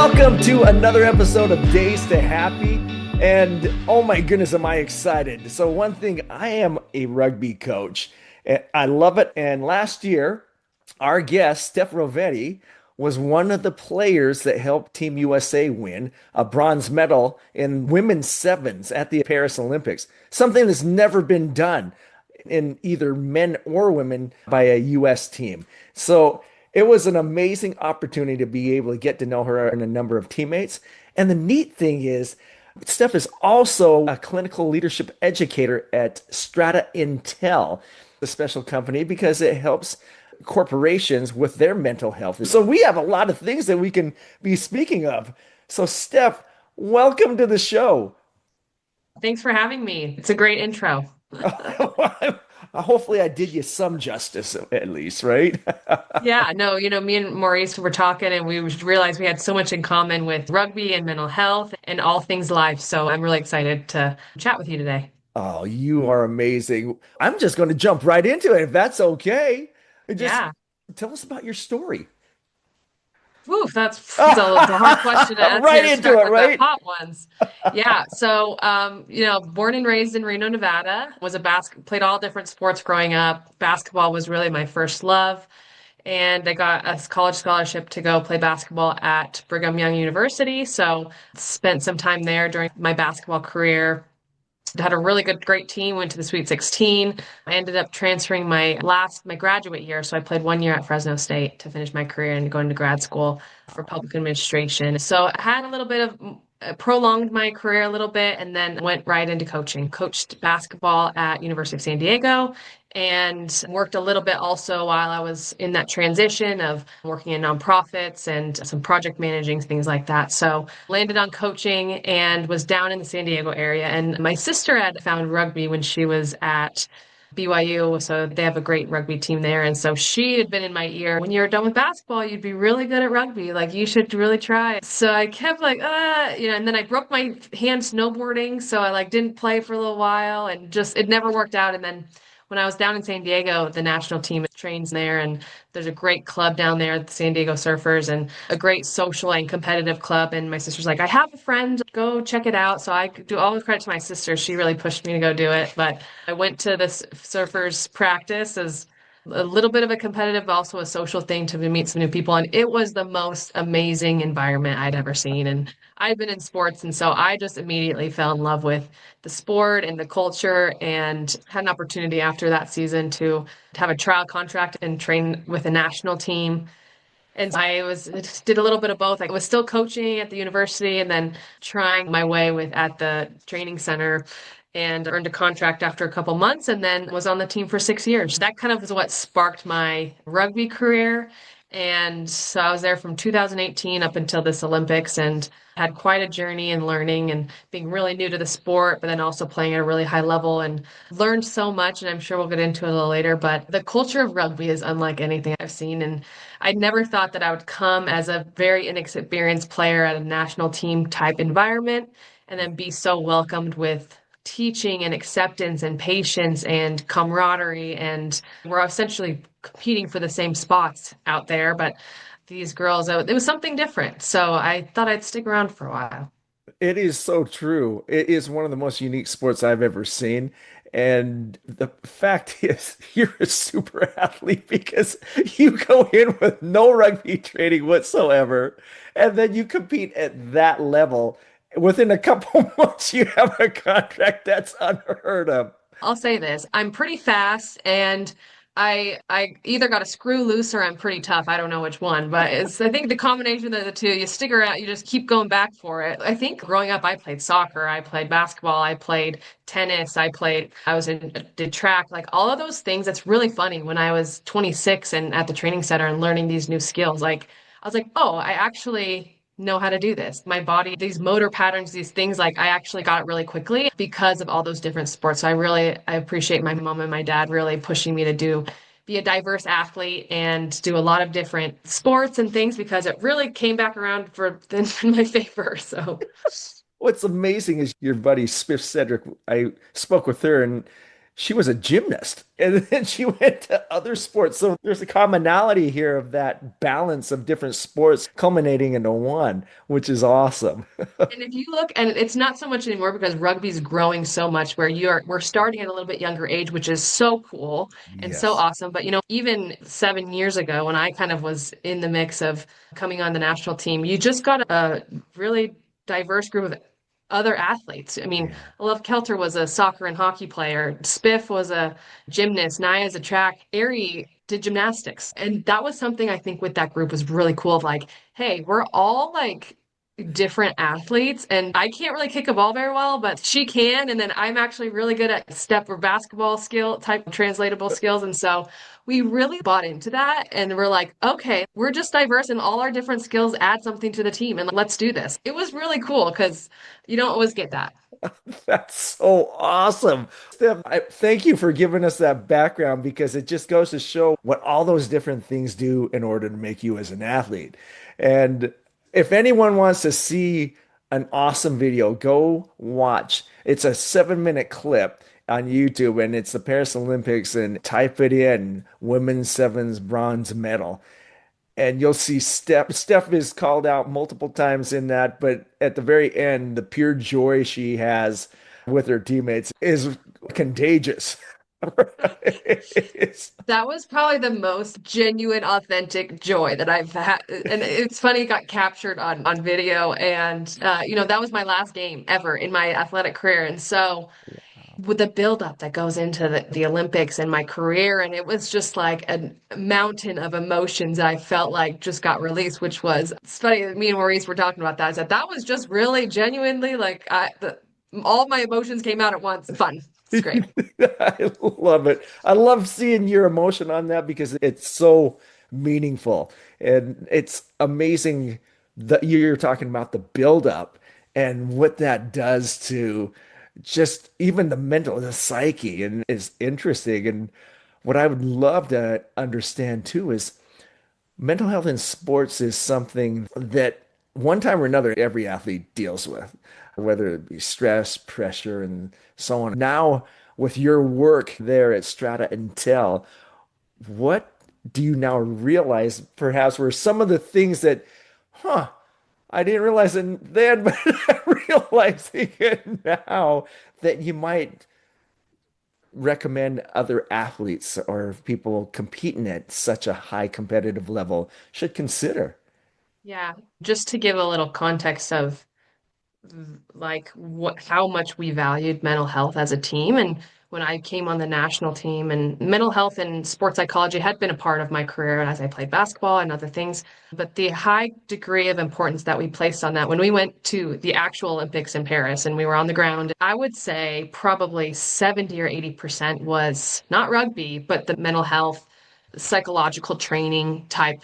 Welcome to another episode of Days to Happy. And oh my goodness, am I excited. So one thing, I am a rugby coach. And I love it. And last year, our guest, Steph Roveti, was one of the players that helped Team USA win a bronze medal in women's sevens at the Paris Olympics. Something that's never been done in either men or women by a US team. So it was an amazing opportunity to be able to get to know her and a number of teammates. And the neat thing is, Steph is also a clinical leadership educator at Strata Intel, the special company, because it helps corporations with their mental health. So we have a lot of things that we can be speaking of. So Steph, welcome to the show. Thanks for having me. It's a great intro. Hopefully I did you some justice at least, right? Yeah, no, me and Maurice were talking and we realized we had so much in common with rugby and mental health and all things life. So I'm really excited to chat with you today. Oh, you are amazing. I'm just going to jump right into it if that's okay. Just Yeah. tell us about your story. Oof, it's a hard question to Right answer. into Start it, with the right? hot ones. Yeah. So, born and raised in Reno, Nevada, played all different sports growing up. Basketball was really my first love. And I got a college scholarship to go play basketball at Brigham Young University. So spent some time there during my basketball career. Had a really great team, went to the Sweet 16. I ended up transferring my graduate year. So I played 1 year at Fresno State to finish my career and going to grad school for public administration. So I had a little bit of prolonged my career a little bit and then went right into coaching. Coached basketball at University of San Diego and worked a little bit also while I was in that transition of working in nonprofits and some project managing, things like that. So landed on coaching and was down in the San Diego area. And my sister had found rugby when she was at BYU, so they have a great rugby team there. And so she had been in my ear, when you're done with basketball, you'd be really good at rugby. Like you should really try. So I kept and then I broke my hand snowboarding, so I didn't play for a little while and just it never worked out. And then when I was down in San Diego, the national team trains there, and there's a great club down there, the San Diego Surfers, and a great social and competitive club. And my sister's like, I have a friend, go check it out. So I do all the credit to my sister. She really pushed me to go do it. But I went to this Surfers practice as a little bit of a competitive, but also a social thing to meet some new people. And it was the most amazing environment I'd ever seen. And I've been in sports, and so I just immediately fell in love with the sport and the culture and had an opportunity after that season to have a trial contract and train with a national team. And did a little bit of both. I was still coaching at the university and then trying my way with at the training center and earned a contract after a couple months and then was on the team for 6 years. That kind of was what sparked my rugby career. And so I was there from 2018 up until this Olympics and had quite a journey in learning and being really new to the sport, but then also playing at a really high level and learned so much. And I'm sure we'll get into it a little later, but the culture of rugby is unlike anything I've seen. And I never thought that I would come as a very inexperienced player at a national team type environment and then be so welcomed with teaching and acceptance and patience and camaraderie. And we're essentially competing for the same spots out there, but these girls, it was something different. So I thought I'd stick around for a while. It is so true. It is one of the most unique sports I've ever seen. And the fact is, you're a super athlete because you go in with no rugby training whatsoever, and then you compete at that level. Within a couple months, you have a contract that's unheard of. I'll say this, I'm pretty fast and I either got a screw loose or I'm pretty tough. I don't know which one, but I think the combination of the two, you stick around, you just keep going back for it. I think growing up I played soccer, I played basketball, I played tennis, did track, like all of those things. That's really funny when I was 26 and at the training center and learning these new skills. Like I was like, "Oh, I actually know how to do this. My body, these motor patterns, these things, like I actually got it really quickly because of all those different sports." So I appreciate my mom and my dad really pushing me to be a diverse athlete and do a lot of different sports and things because it really came back around in my favor. So What's amazing is your buddy Smith Cedric. I spoke with her and she was a gymnast and then she went to other sports. So there's a commonality here of that balance of different sports culminating into one, which is awesome. And if you look, and it's not so much anymore because rugby's growing so much where we're starting at a little bit younger age, which is so cool and so Yes. awesome. But even 7 years ago, when I kind of was in the mix of coming on the national team, you just got a really diverse group of other athletes. I mean, Yeah. Love Kelter was a soccer and hockey player. Spiff was a gymnast. Naya's a track. Ari did gymnastics. And that was something I think with that group was really cool of like, hey, we're all like different athletes and I can't really kick a ball very well, but she can. And then I'm actually really good at step or basketball skill type translatable skills. And so we really bought into that and we're like, okay, we're just diverse and all our different skills add something to the team and let's do this. It was really cool because you don't always get that. That's so awesome. Steph, thank you for giving us that background because it just goes to show what all those different things do in order to make you as an athlete. And if anyone wants to see an awesome video, go watch. It's a 7-minute clip on YouTube and it's the Paris Olympics and type it in women's sevens bronze medal and you'll see Steph is called out multiple times in that, but at the very end, the pure joy she has with her teammates is contagious. It's- That was probably the most genuine, authentic joy that I've had. And it's funny, it got captured on video. And, that was my last game ever in my athletic career. And so, with the buildup that goes into the Olympics and my career. And it was just like a mountain of emotions I felt like just got released, which was, it's funny, me and Maurice were talking about that. I said, that was just really genuinely like all my emotions came out at once. Fun. It's great. I love it. I love seeing your emotion on that because it's so meaningful. And it's amazing that you're talking about the buildup and what that does to just even the mental, the psyche, and it's interesting. And what I would love to understand too is mental health in sports is something that one time or another every athlete deals with, whether it be stress, pressure, and so on. Now, with your work there at Strata Intel, what do you now realize perhaps were some of the things that, huh, I didn't realize it then, but I'm realizing it now that you might recommend other athletes or people competing at such a high competitive level should consider? Yeah. Just to give a little context of like how much we valued mental health as a team. And when I came on the national team, and mental health and sports psychology had been a part of my career as I played basketball and other things. But the high degree of importance that we placed on that when we went to the actual Olympics in Paris and we were on the ground, I would say probably 70 or 80% was not rugby, but the mental health, psychological training type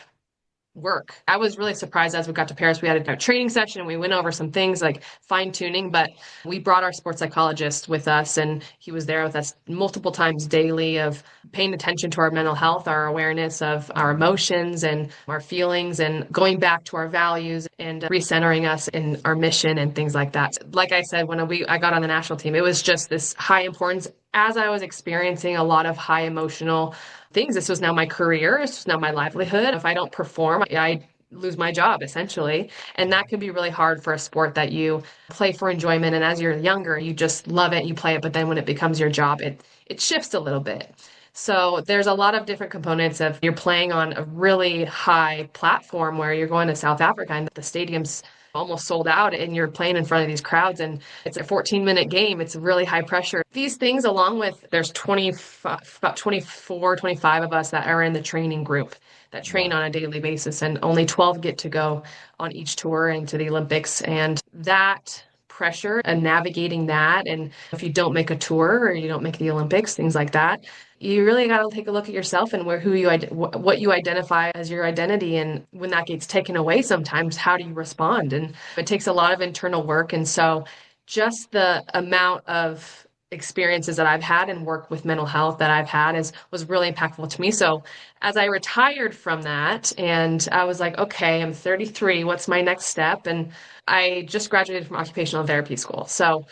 work. I was really surprised as we got to Paris. We had a training session and we went over some things like fine tuning, but we brought our sports psychologist with us and he was there with us multiple times daily of paying attention to our mental health, our awareness of our emotions and our feelings and going back to our values and recentering us in our mission and things like that. Like I said, when I got on the national team, it was just this high importance as I was experiencing a lot of high emotional things. This was now my career. This was now my livelihood. If I don't perform, I lose my job essentially. And that can be really hard for a sport that you play for enjoyment. And as you're younger, you just love it, you play it. But then when it becomes your job, it shifts a little bit. So there's a lot of different components of you're playing on a really high platform where you're going to South Africa and the stadium's almost sold out and you're playing in front of these crowds and it's a 14-minute game. It's really high pressure. These things along with there's 25, about 24, 25 of us that are in the training group that train Wow. on a daily basis and only 12 get to go on each tour into the Olympics. And that pressure and navigating that and if you don't make a tour or you don't make the Olympics, things like that, you really got to take a look at yourself and what you identify as your identity. And when that gets taken away, sometimes how do you respond? And it takes a lot of internal work. And so, just the amount of experiences that I've had and work with mental health that I've had is was really impactful to me. So, as I retired from that, and I was like, okay, I'm 33. What's my next step? And I just graduated from occupational therapy school. So,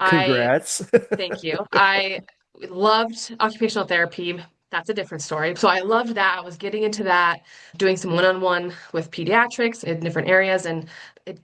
I Congrats. thank you. I Loved occupational therapy. That's a different story. So I loved that. I was getting into that, doing some one-on-one with pediatrics in different areas, and it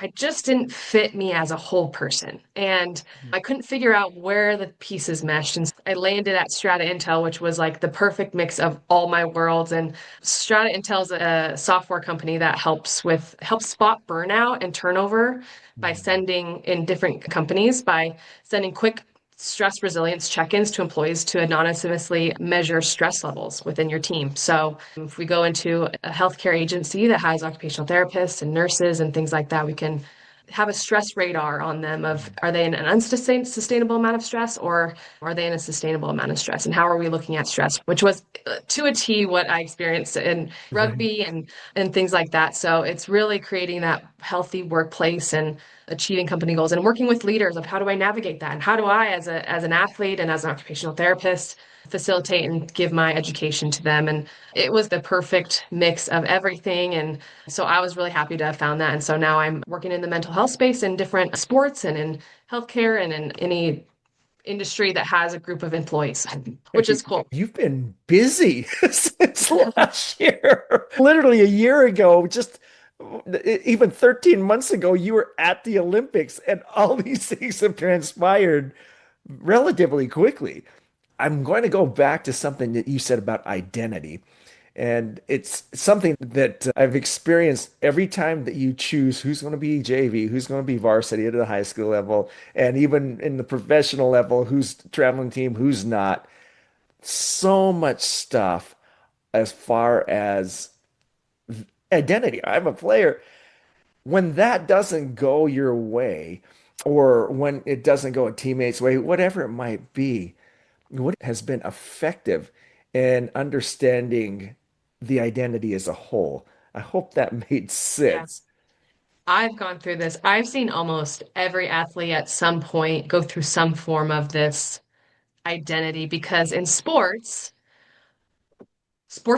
I just didn't fit me as a whole person. And I couldn't figure out where the pieces meshed. And I landed at Strata Intel, which was like the perfect mix of all my worlds. And Strata Intel is a software company that helps spot burnout and turnover by Mhm. sending in different companies by sending quick stress resilience check-ins to employees to anonymously measure stress levels within your team. So if we go into a healthcare agency that has occupational therapists and nurses and things like that, we can have a stress radar on them of are they in an unsustainable amount of stress or are they in a sustainable amount of stress, and how are we looking at stress, which was to a T what I experienced in Right. rugby and things like that. So it's really creating that healthy workplace and achieving company goals and working with leaders of how do I navigate that and how do I as an athlete and as an occupational therapist facilitate and give my education to them. And it was the perfect mix of everything. And so I was really happy to have found that. And so now I'm working in the mental health space in different sports and in healthcare and in any industry that has a group of employees, which is cool. You've been busy since last year. Literally a year ago, just even 13 months ago, you were at the Olympics, and all these things have transpired relatively quickly. I'm going to go back to something that you said about identity. And it's something that I've experienced every time that you choose who's going to be JV, who's going to be varsity at the high school level, and even in the professional level, who's traveling team, who's not. So much stuff as far as identity. I'm a player. When that doesn't go your way, or when it doesn't go a teammate's way, whatever it might be, what has been effective in understanding the identity as a whole? I hope that made Yeah. sense. I've gone through this. I've seen almost every athlete at some point go through some form of this identity because in sports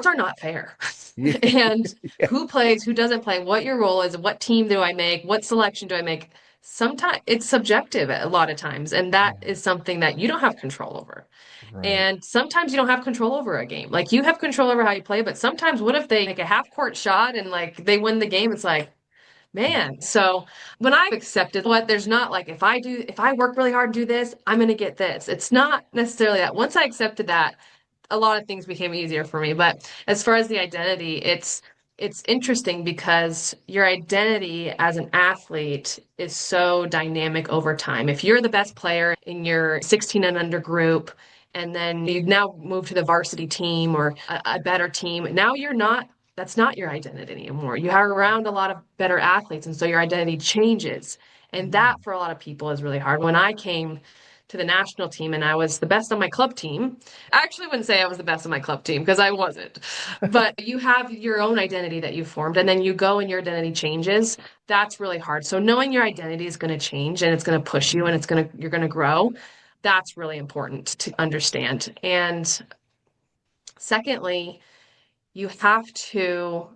are not fair. Yeah. And Yeah. who plays, who doesn't play, what your role is, what team do I make, what selection do I make? Sometimes it's subjective a lot of times, and that Yeah. is something that you don't have control over. Right. And sometimes you don't have control over a game. Like you have control over how you play, but sometimes what if they make a half court shot and like they win the game? It's like, man. So when I've accepted what there's not like if I work really hard and do this, I'm gonna get this. It's not necessarily that. Once I accepted that, a lot of things became easier for me. But as far as the identity, it's interesting because your identity as an athlete is so dynamic over time. If you're the best player in your 16 and under group, and then you now move to the varsity team or a better team, now you're not, that's not your identity anymore. You are around a lot of better athletes, and so your identity changes. And that for a lot of people is really hard. When I came to the national team and I was the best on my club team, I actually wouldn't say I was the best on my club team because I wasn't. But you have your own identity that you formed, and then you go and your identity changes. That's really hard. So knowing your identity is going to change and it's going to push you and you're going to grow. That's really important to understand. And secondly, you have to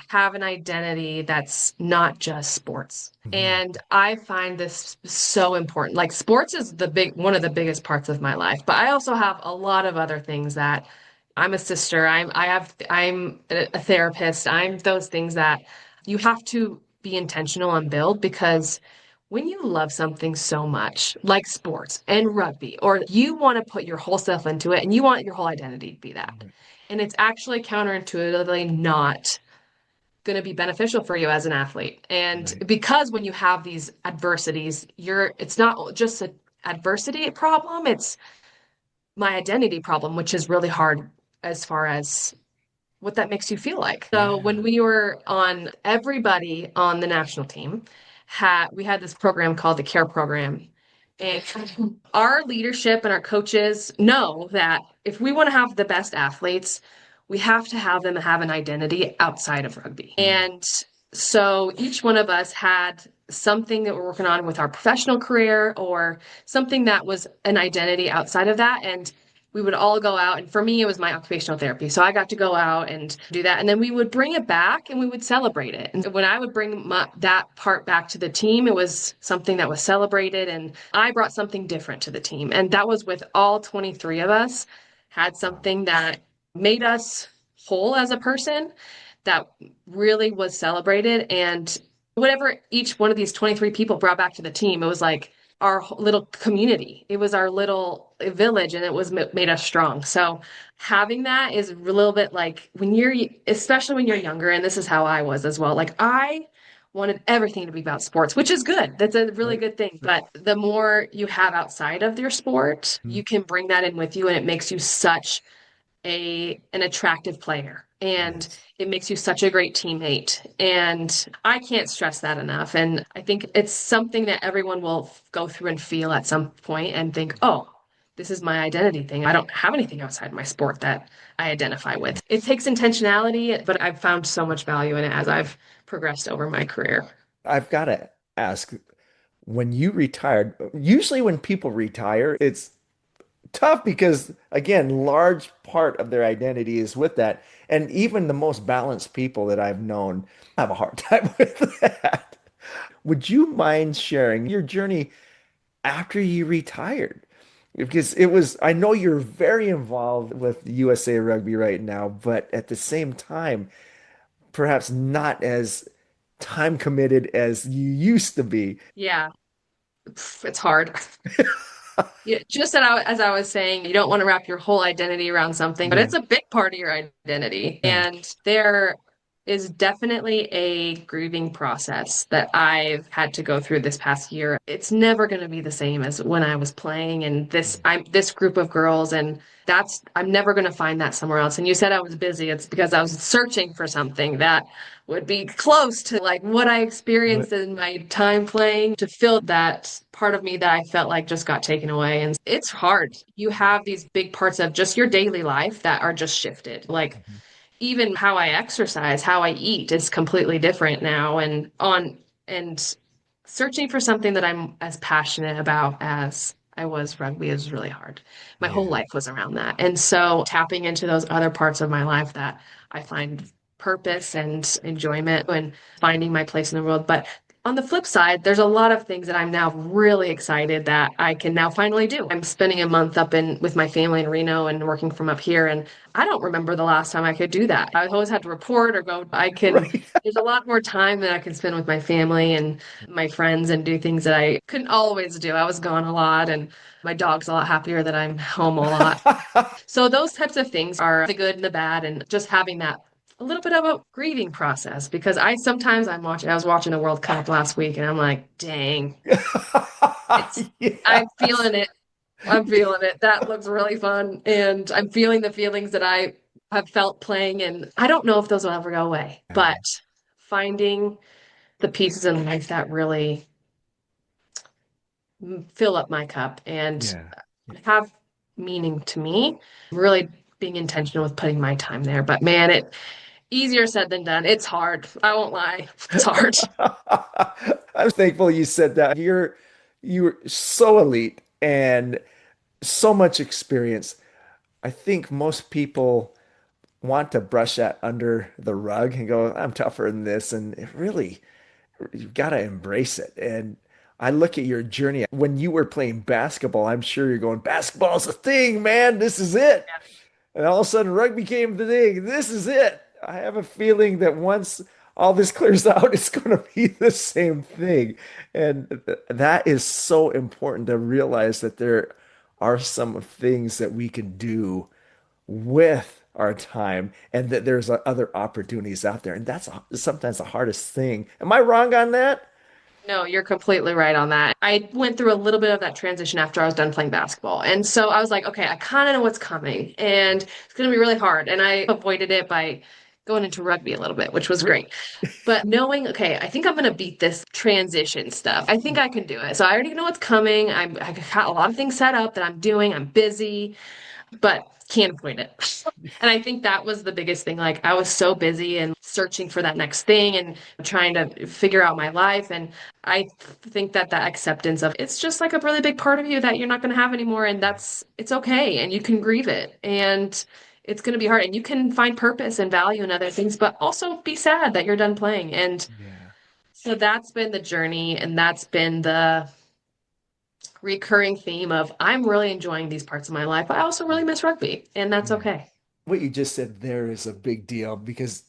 have an identity that's not just sports. Mhm. And I find this so important. Like sports is one of the biggest parts of my life, but I also have a lot of other things that I'm a sister, I'm a therapist. I'm those things that you have to be intentional and build because when you love something so much, like sports and rugby, or you want to put your whole self into it and you want your whole identity to be that. And it's actually counterintuitively not going to be beneficial for you as an athlete. And Right. because when you have these adversities, it's not just an adversity problem, it's my identity problem, which is really hard as far as what that makes you feel like. So when Yeah. we were on, everybody on the national team we had this program called the CARE program. And our leadership and our coaches know that if we want to have the best athletes, we have to have them have an identity outside of rugby. And so each one of us had something that we're working on with our professional career or something that was an identity outside of that. And we would all go out. And for me, it was my occupational therapy. So I got to go out and do that. And then we would bring it back and we would celebrate it. And when I would bring that part back to the team, it was something that was celebrated. And I brought something different to the team. And that was with all 23 of us, had something that made us whole as a person that really was celebrated. And whatever each one of these 23 people brought back to the team, it was like our little community. It was our little village and it was made us strong. So having that is a little bit like when you're, especially when you're younger, and this is how I was as well. Like I wanted everything to be about sports, which is good. That's a really Right. good thing. But the more you have outside of your sport, Mhm. you can bring that in with you and it makes you such an attractive player and Yes. it makes you such a great teammate. And I can't stress that enough. And I think it's something that everyone will go through and feel at some point and think, oh, this is my identity thing. I don't have anything outside my sport that I identify with. It takes intentionality, but I've found so much value in it as I've progressed over my career. I've got to ask, when you retired, usually when people retire, it's tough because, again, large part of their identity is with that. And even the most balanced people that I've known have a hard time with that. Would you mind sharing your journey after you retired? Because it was, I know you're very involved with USA Rugby right now, but at the same time, perhaps not as time committed as you used to be. Yeah, it's hard. Yeah, just that as I was saying, you don't want to wrap your whole identity around something, but Yeah. it's a big part of your identity. Yeah. And there is definitely a grieving process that I've had to go through this past year. It's never going to be the same as when I was playing and I'm this group of girls and I'm never going to find that somewhere else. And you said I was busy. It's because I was searching for something that would be close to like what I What? experienced in my time playing to fill that part of me that I felt like just got taken away. And it's hard. You have these big parts of just your daily life that are just shifted. Like Mhm. even how I exercise, how I eat is completely different now. And searching for something that I'm as passionate about as I was rugby is really hard. My whole Yeah. life was around that. And so tapping into those other parts of my life that I find purpose and enjoyment and finding my place in the world. But on the flip side, there's a lot of things that I'm now really excited that I can now finally do. I'm spending a month up in with my family in Reno and working from up here, and I don't remember the last time I could do that. I always had to report or go. Right. There's a lot more time that I can spend with my family and my friends and do things that I couldn't always do. I was gone a lot, and my dog's a lot happier that I'm home a lot. So those types of things are the good and the bad, and just having that a little bit of a grieving process because I was watching the World Cup last week and I'm like, dang, I'm Yes. feeling it. I'm feeling it. That looks really fun. And I'm feeling the feelings that I have felt playing. And I don't know if those will ever go away, but finding the pieces in life that really fill up my cup and Yeah. have meaning to me, really being intentional with putting my time there. But man, it easier said than done. It's hard. I won't lie. It's hard. I'm thankful you said that. You're so elite and so much experience. I think most people want to brush that under the rug and go, I'm tougher than this. And it really, you've got to embrace it. And I look at your journey. When you were playing basketball, I'm sure you're going, basketball's a thing, man. This is it. And all of a sudden, rugby came to the thing. This is it. I have a feeling that once all this clears out, it's going to be the same thing. And that is so important to realize that there are some things that we can do with our time and that there's other opportunities out there. And that's sometimes the hardest thing. Am I wrong on that? No, you're completely right on that. I went through a little bit of that transition after I was done playing basketball. And so I was like, okay, I kind of know what's coming and it's going to be really hard. And I avoided it by going into rugby a little bit, which was great. But knowing, okay, I think I'm going to beat this transition stuff. I think I can do it. So I already know what's coming. I got a lot of things set up that I'm doing. I'm busy. But can't avoid it. And I think that was the biggest thing. Like I was so busy and searching for that next thing and trying to figure out my life. And I think that that acceptance of it's just like a really big part of you that you're not going to have anymore. And it's okay. And you can grieve it. And it's going to be hard. And you can find purpose and value in other things, but also be sad that you're done playing. And Yeah. so that's been the journey. And that's been the recurring theme of I'm really enjoying these parts of my life. I also really miss rugby, and that's Yeah. okay. What you just said there is a big deal because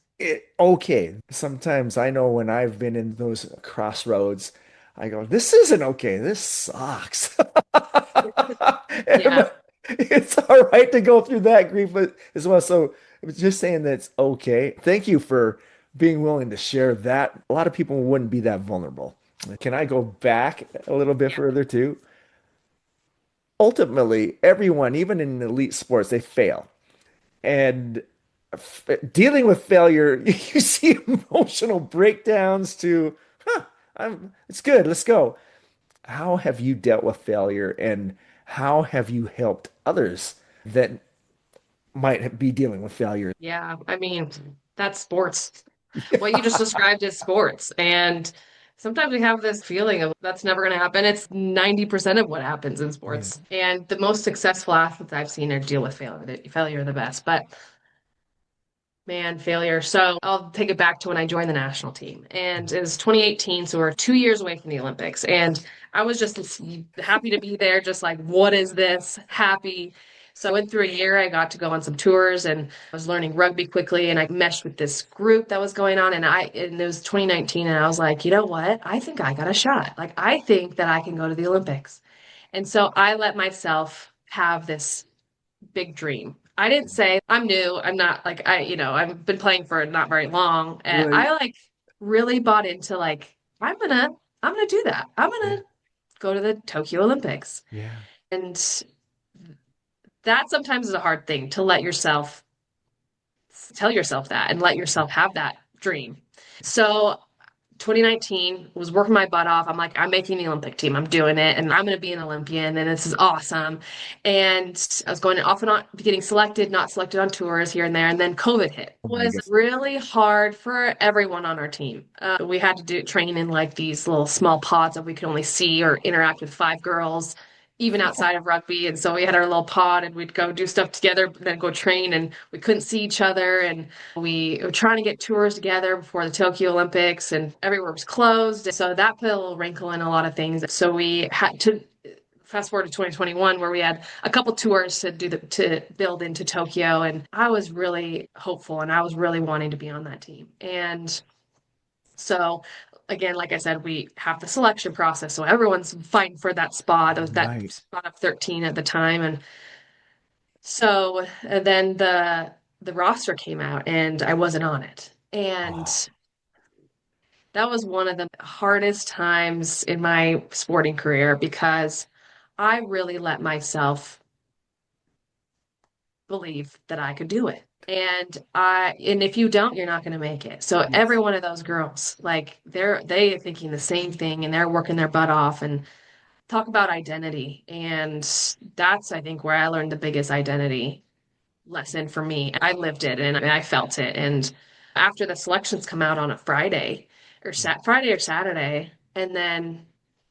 okay, sometimes I know when I've been in those crossroads, I go, this isn't okay. This sucks. Yeah. It's all right to go through that grief as well. So I was just saying that it's okay. Thank you for being willing to share that. A lot of people wouldn't be that vulnerable. Can I go back a little bit Yeah. further too? Ultimately, everyone, even in elite sports, they fail. And dealing with failure, you see emotional breakdowns to, it's good, let's go. How have you dealt with failure and how have you helped others that might be dealing with failure? Yeah. I mean, that's sports. What you just described is sports. And sometimes we have this feeling of that's never going to happen. It's 90% of what happens in Yeah. sports. And the most successful athletes I've seen are deal with failure. Failure are the best. But man, failure. So I'll take it back to when I joined the national team. And it was 2018, so we're 2 years away from the Olympics. And I was just happy to be there, just like, what is this? Happy. So I went through a year. I got to go on some tours and I was learning rugby quickly. And I meshed with this group that was going on. And it was 2019. And I was like, you know what? I think I got a shot. Like, I think that I can go to the Olympics. And so I let myself have this big dream. I didn't say I'm new. I'm not like I've been playing for not very long. And Right. I like really bought into like I'm gonna do that. I'm Yeah. gonna go to the Tokyo Olympics. Yeah. And that sometimes is a hard thing to let yourself tell yourself that and let yourself have that dream. So 2019 was working my butt off. I'm like, I'm making the Olympic team. I'm doing it and I'm going to be an Olympian and this is awesome. And I was going off and on, getting selected, not selected on tours here and there. And then COVID hit. Oh It my was goodness. really hard for everyone on our team. We had to do train in like these little small pods that we could only see or interact with five girls. Even outside of rugby. And so we had our little pod and we'd go do stuff together, but then go train and we couldn't see each other. And we were trying to get tours together before the Tokyo Olympics and everywhere was closed. So that put a little wrinkle in a lot of things. So we had to fast forward to 2021 where we had a couple tours to build into Tokyo and I was really hopeful and I was really wanting to be on that team. And so again, like I said, we have the selection process. So everyone's fighting for that spot, that Right. spot of 13 at the time. And so then the roster came out and I wasn't on it. And Oh, that was one of the hardest times in my sporting career because I really let myself believe that I could do it. And if you don't, you're not going to make it. So every yes. one of those girls, like they are thinking the same thing and they're working their butt off and talk about identity. And that's, I think, where I learned the biggest identity lesson for me. I lived it and I felt it. And after the selections come out on a Friday or Saturday, and then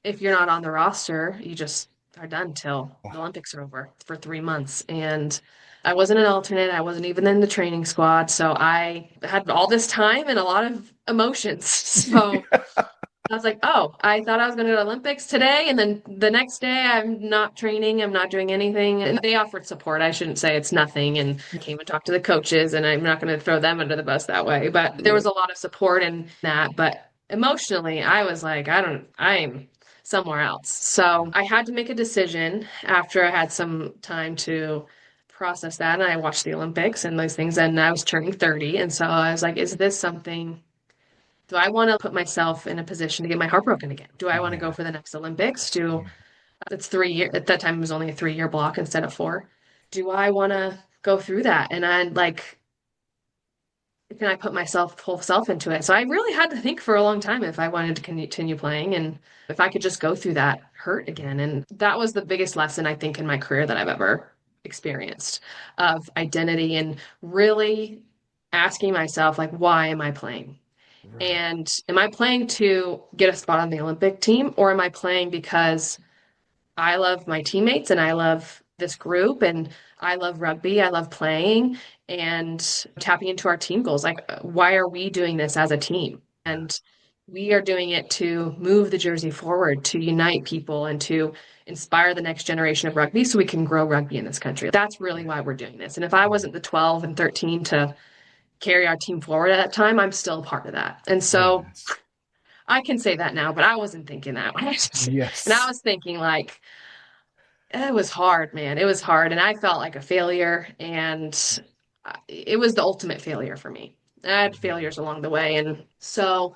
if you're not on the roster, you just are done till the Oh, Olympics are over for 3 months. And I wasn't an alternate. I wasn't even in the training squad. So I had all this time and a lot of emotions. So I was like, oh, I thought I was going to go to Olympics today. And then the next day, I'm not training. I'm not doing anything. And they offered support. I shouldn't say it's nothing. And I came and talked to the coaches, and I'm not going to throw them under the bus that way. But there was right. a lot of support in that. But emotionally, I was like, I'm somewhere else. So I had to make a decision after I had some time to process that. And I watched the Olympics and those things. And I was turning 30. And so I was like, is this something? Do I want to put myself in a position to get my heart broken again? Do I want to go Yeah. for the next Olympics? Do Yeah. it's 3 year at that time it was only a 3 year block instead of four. Do I want to go through that? And I like, can I put myself whole self into it? So I really had to think for a long time if I wanted to continue playing and if I could just go through that hurt again. And that was the biggest lesson I think in my career that I've ever experienced of identity and really asking myself, like, why am I playing? Right. And am I playing to get a spot on the Olympic team, or am I playing because I love my teammates and I love this group and I love rugby, I love playing and tapping into our team goals? Like, why are we doing this as a team? Yeah. And we are doing it to move the jersey forward, to unite people and to inspire the next generation of rugby so we can grow rugby in this country. That's really Yeah. why we're doing this. And if I wasn't the 12 and 13 to carry our team forward at that time, I'm still a part of that. And so Yes. I can say that now, but I wasn't thinking that. And I Yes. was thinking like, it was hard, man. It was hard. And I felt like a failure. And it was the ultimate failure for me. I had failures along the way. And so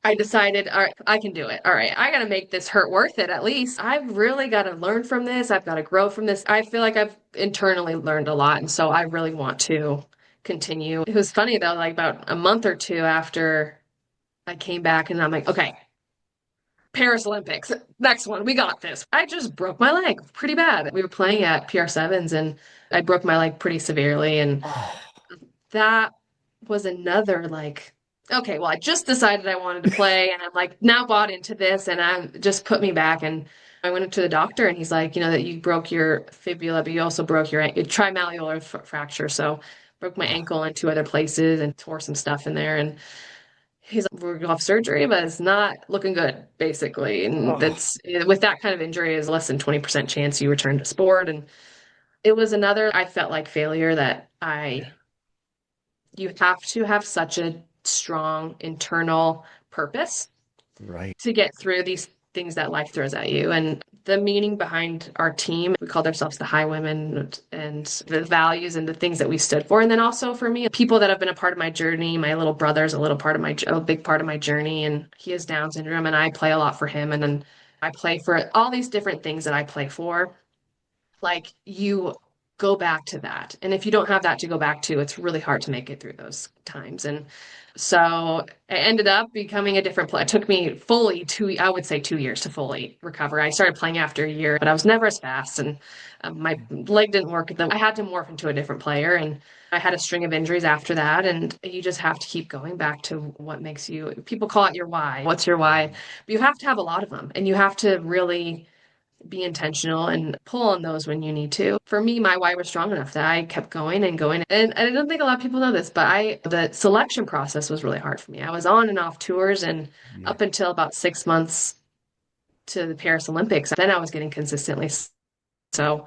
I decided, all right, I can do it. All right, I got to make this hurt worth it at least. I've really got to learn from this. I've got to grow from this. I feel like I've internally learned a lot. And so I really want to continue. It was funny though, like about a month or two after I came back and I'm like, okay, Paris Olympics. Next one. We got this. I just broke my leg pretty bad. We were playing at PR Sevens and I broke my leg pretty severely. And Oh. that was another like, okay, well, I just decided I wanted to play and I'm like now bought into this and I just put me back. And I went up to the doctor and he's like, that you broke your fibula, but you also broke your trimalleolar fracture. So broke my Oh. ankle in two other places and tore some stuff in there. And he's like, we're gonna have surgery, but it's not looking good, basically. And Oh. that's with that kind of injury is less than 20% chance you return to sport. And it was another, I felt like failure that Yeah. you have to have such a strong internal purpose Right. to get through these things that life throws at you. And the meaning behind our team, we called ourselves the High Women and the values and the things that we stood for. And then also for me, people that have been a part of my journey, my little brother's a big part of my journey, and he has Down syndrome, and I play a lot for him. And then I play for all these different things that I play for. Like you go back to that. And if you don't have that to go back to, it's really hard to make it through those times. And so I ended up becoming a different player. It took me fully I would say 2 years to fully recover. I started playing after a year, but I was never as fast. And my leg didn't work. I had to morph into a different player. And I had a string of injuries after that. And you just have to keep going back to what makes you, people call it your why. What's your why? But you have to have a lot of them. And you have to really be intentional and pull on those when you need to. For me, my why was strong enough that I kept going and going. And I don't think a lot of people know this, but the selection process was really hard for me. I was on and off tours and Yeah. up until about 6 months to the Paris Olympics, then I was getting consistently. So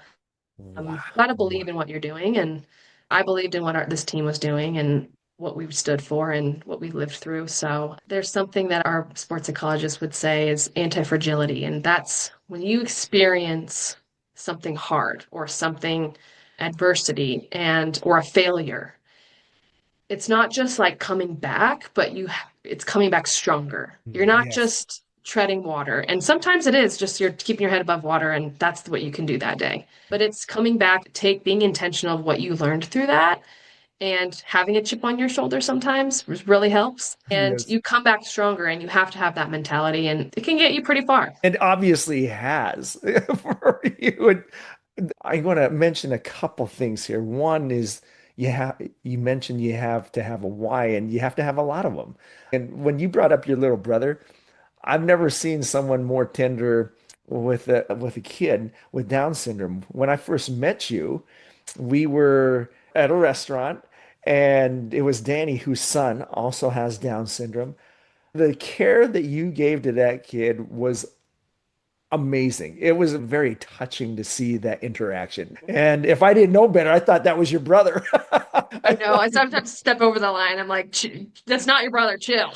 you got to Wow. believe in what you're doing. And I believed in what this team was doing and what we stood for and what we lived through. So there's something that our sports psychologists would say is anti-fragility. And that's when you experience something hard or something adversity or a failure. It's not just like coming back, but it's coming back stronger. You're not Yes. just treading water. And sometimes it is just you're keeping your head above water and that's what you can do that day. But it's coming back, being intentional of what you learned through that and having a chip on your shoulder sometimes really helps. And Yes. you come back stronger and you have to have that mentality and it can get you pretty far. And obviously has for you. And I want to mention a couple things here. One is you mentioned you have to have a why and you have to have a lot of them. And when you brought up your little brother, I've never seen someone more tender with a kid with Down syndrome. When I first met you, we were at a restaurant and it was Danny whose son also has Down syndrome. The care that you gave to that kid was amazing. It was very touching to see that interaction. And if I didn't know better, I thought that was your brother. I I know. thought, I sometimes step over the line. I'm like, that's not your brother. Chill.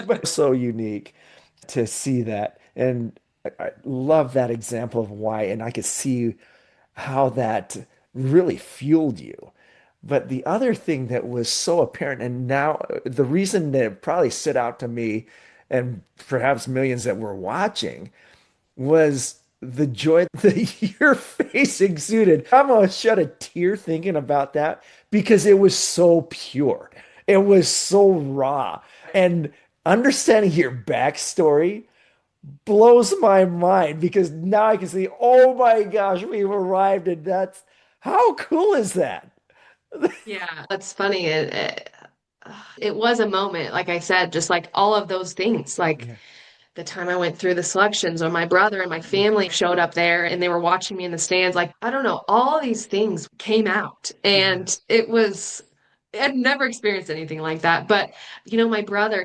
but so unique to see that. And I love that example of why. And I could see how that really fueled you. But the other thing that was so apparent, and now the reason that it probably stood out to me and perhaps millions that were watching was the joy that your face exuded. I almost shed a tear thinking about that because it was so pure. It was so raw. And understanding your backstory blows my mind because now I can see, oh my gosh, we've arrived and that's How cool is that? Yeah, that's funny. It was a moment, like I said, just like all of those things, like Yeah. the time I went through the selections, or my brother and my family showed up there and they were watching me in the stands. Like, I don't know, all these things came out Yeah. and I'd never experienced anything like that. But, my brother,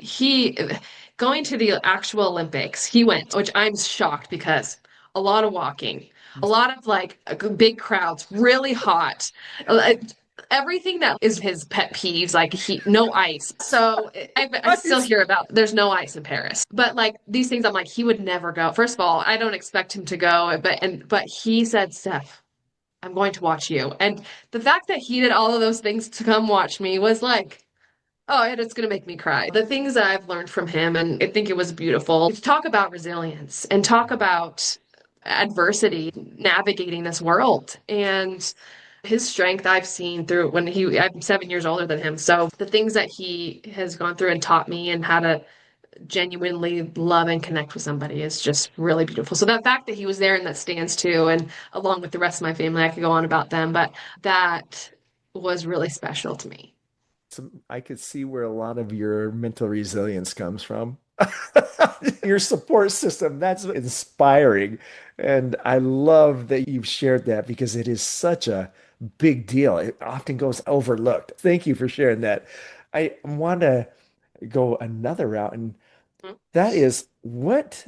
going to the actual Olympics, he went, which I'm shocked because a lot of walking, a lot of like big crowds, really hot. Like, everything that is his pet peeves, like no ice. So I still Nice. hear about there's no ice in Paris. But like these things, I'm like, he would never go. First of all, I don't expect him to go, but he said, Steph, I'm going to watch you. And the fact that he did all of those things to come watch me was like, oh, and it's going to make me cry. The things that I've learned from him, and I think it was beautiful. To talk about resilience and talk about adversity, navigating this world. And his strength I've seen through I'm 7 years older than him. So the things that he has gone through and taught me and how to genuinely love and connect with somebody is just really beautiful. So that fact that he was there in that stands too, and along with the rest of my family, I could go on about them, but that was really special to me. I could see where a lot of your mental resilience comes from. Your support system, that's inspiring. And I love that you've shared that because it is such a big deal. It often goes overlooked. Thank you for sharing that. I want to go another route, and that is what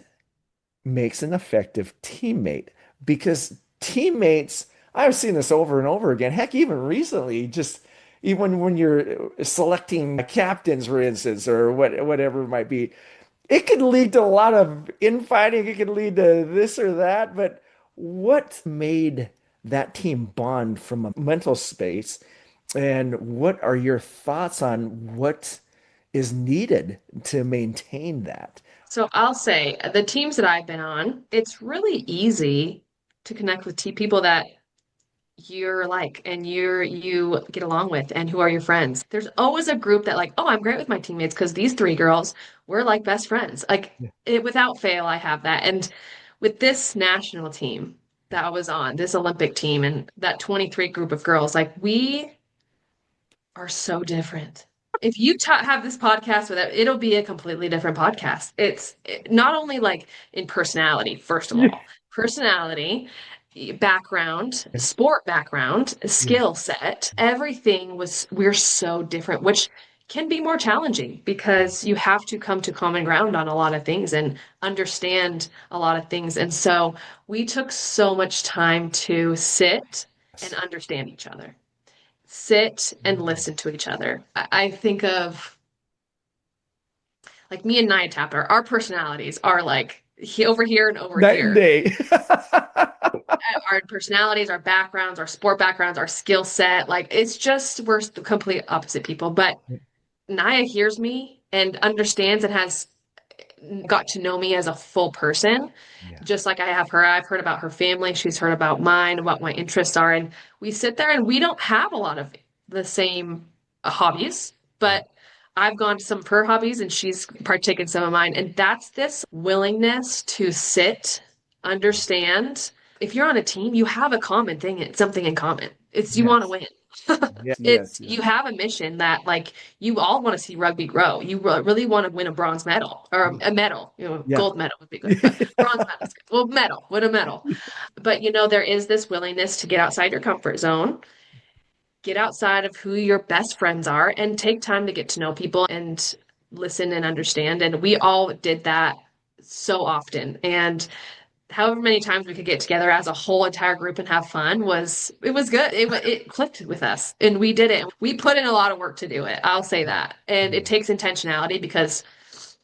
makes an effective teammate because teammates, I've seen this over and over again. Heck, even recently, just even when you're selecting captains, for instance, or whatever it might be, it could lead to a lot of infighting. It could lead to this or that. But what made that team bond from a mental space? And what are your thoughts on what is needed to maintain that? So I'll say the teams that I've been on, it's really easy to connect with people that you're like and you get along with and who are your friends. There's always a group that like, oh, I'm great with my teammates because these three girls, we're like best friends. Like it without fail, I have that. And with this national team that I was on, this Olympic team and that 23 group of girls, like we are so different. If you have this podcast with it, it'll be a completely different podcast. Not only like in personality, first of Yeah. all, personality, background, sport background, Yeah. skill set, we're so different, which can be more challenging because you have to come to common ground on a lot of things and understand a lot of things. And so we took so much time to sit and understand each other, sit and listen to each other. I think of like me and Nia Tapper, our personalities are like over here and over Night and here. day. Our personalities, our backgrounds, our sport backgrounds, our skill set, like it's just we're the complete opposite people. But Nia hears me and understands and has got to know me as a full person, Yeah. just like I have her. I've heard about her family. She's heard about mine, what my interests are. And we sit there and we don't have a lot of the same hobbies, but I've gone to some of her hobbies and she's partaken some of mine. And that's this willingness to sit, understand. If you're on a team, you have a common thing, something in common. It's you want to Yes. win. Yes. It's Yes. Yes. you have a mission that like you all want to see rugby grow. You really want to win a bronze medal or a medal. Yeah. Gold medal would be good, but bronze medal is good. Well, medal, win a medal. But there is this willingness to get outside your comfort zone, get outside of who your best friends are, and take time to get to know people and listen and understand. And we all did that so often. And however many times we could get together as a whole entire group and have fun was good. It clicked with us and we did it. We put in a lot of work to do it. I'll say that. And it takes intentionality because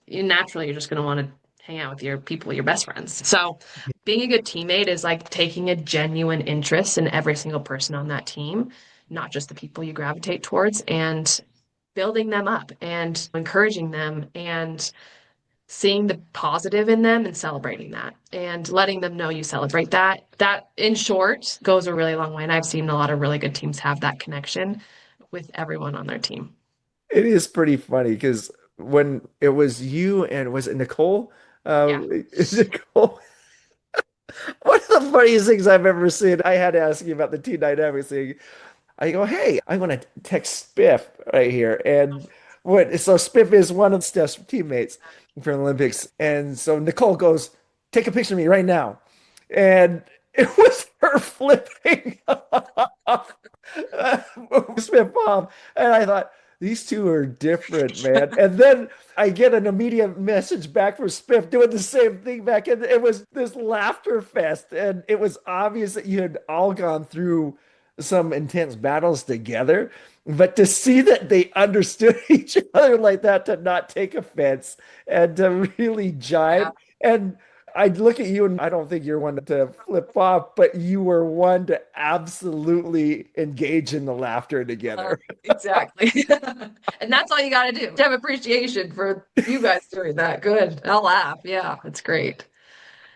naturally you're just going to want to hang out with your people, your best friends. So being a good teammate is like taking a genuine interest in every single person on that team, not just the people you gravitate towards, and building them up and encouraging them and seeing the positive in them and celebrating that and letting them know you celebrate that. That, in short, goes a really long way. And I've seen a lot of really good teams have that connection with everyone on their team. It is pretty funny because when it was you and was it Nicole? Yeah. Nicole, One of the funniest things I've ever seen, I had to ask you about the team dynamics thing. I go, hey, I'm going to text Spiff right here. And so Spiff is one of Steph's teammates for the Olympics. And so Nicole goes, take a picture of me right now. And it was her flipping Spiff off. And I thought, these two are different, man. And then I get an immediate message back from Spiff doing the same thing back. And it was this laughter fest. And it was obvious that you had all gone through some intense battles together, but to see that they understood each other like that, to not take offense and to really Yeah. jive. And I look at you and I don't think you're one to flip off, but you were one to absolutely engage in the laughter together. Exactly. And that's all you got to do to have appreciation for you guys doing that. Good. I'll laugh. Yeah, it's great.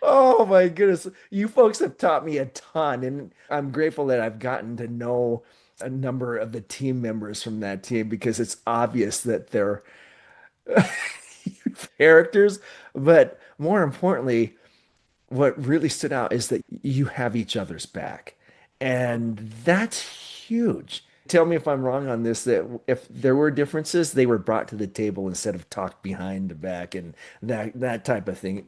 Oh my goodness. You folks have taught me a ton, and I'm grateful that I've gotten to know a number of the team members from that team because it's obvious that they're characters, but more importantly, what really stood out is that you have each other's back. And that's huge. Tell me if I'm wrong on this, that if there were differences, they were brought to the table instead of talked behind the back and that type of thing.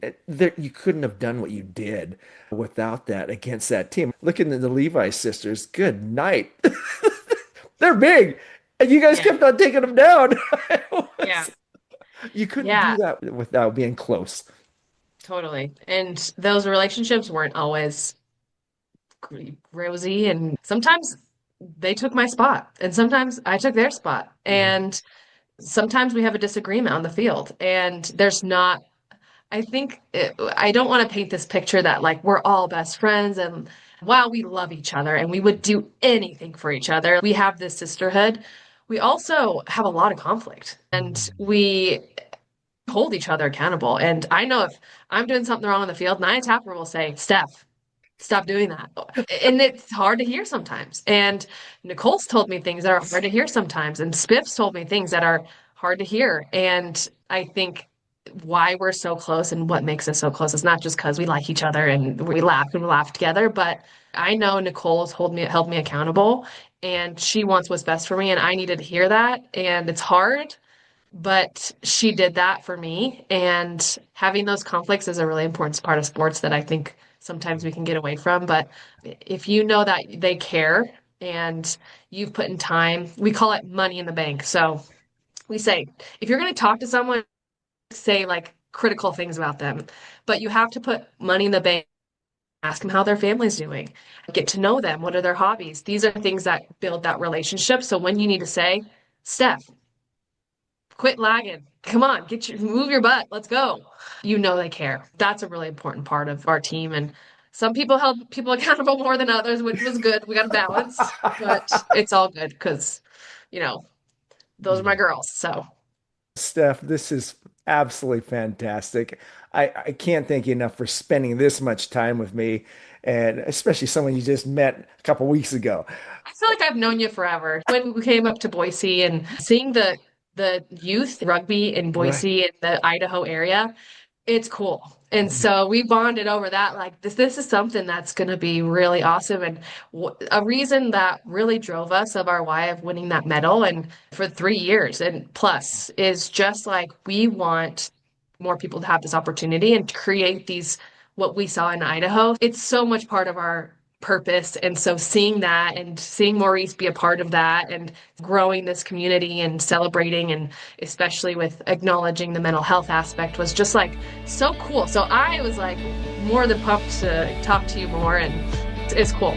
You couldn't have done what you did without that against that team. Looking at the Levi sisters, good night. They're big. And you guys Yeah. kept on taking them down. Yeah. You couldn't Yeah, do that without being close. totally. And those relationships weren't always rosy. And sometimes they took my spot, and sometimes I took their spot. And sometimes we have a disagreement on the field, and there's not, I don't want to paint this picture that like we're all best friends and while we love each other and we would do anything for each other, we have this sisterhood. We also have a lot of conflict and we hold each other accountable. And I know if I'm doing something wrong on the field, Nia Tapper will say, Steph, stop doing that. And it's hard to hear sometimes. And Nicole's told me things that are hard to hear sometimes. And Spiff's told me things that are hard to hear. And I think why we're so close and what makes us so close is not just because we like each other and we laugh together, but I know Nicole's held me accountable and she wants what's best for me. And I needed to hear that. And it's hard, but she did that for me. And having those conflicts is a really important part of sports that I think sometimes we can get away from. But if you know that they care and you've put in time, we call it money in the bank. So we say, if you're going to talk to someone, say like critical things about them, but you have to put money in the bank. Ask them how their family's doing. Get to know them. What are their hobbies? These are things that build that relationship. So when you need to say, Steph, quit lagging. Come on, move your butt. Let's go. You know they care. That's a really important part of our team. And some people held people accountable more than others, which was good. We got a balance, but it's all good because, you know, those are my girls. So Steph, this is absolutely fantastic. I can't thank you enough for spending this much time with me, and especially someone you just met a couple weeks ago. I feel like I've known you forever. When we came up to Boise and seeing the youth rugby in Right. Boise in the Idaho area, it's cool. And so we bonded over that. Like this is something that's going to be really awesome. And a reason that really drove us of our why of winning that medal and for 3 years and plus is just like we want more people to have this opportunity and create these what we saw in Idaho. It's so much part of our purpose. And so seeing that and seeing Maurice be a part of that and growing this community and celebrating and especially with acknowledging the mental health aspect was just like so cool. So I was like more than pumped to talk to you more and it's cool.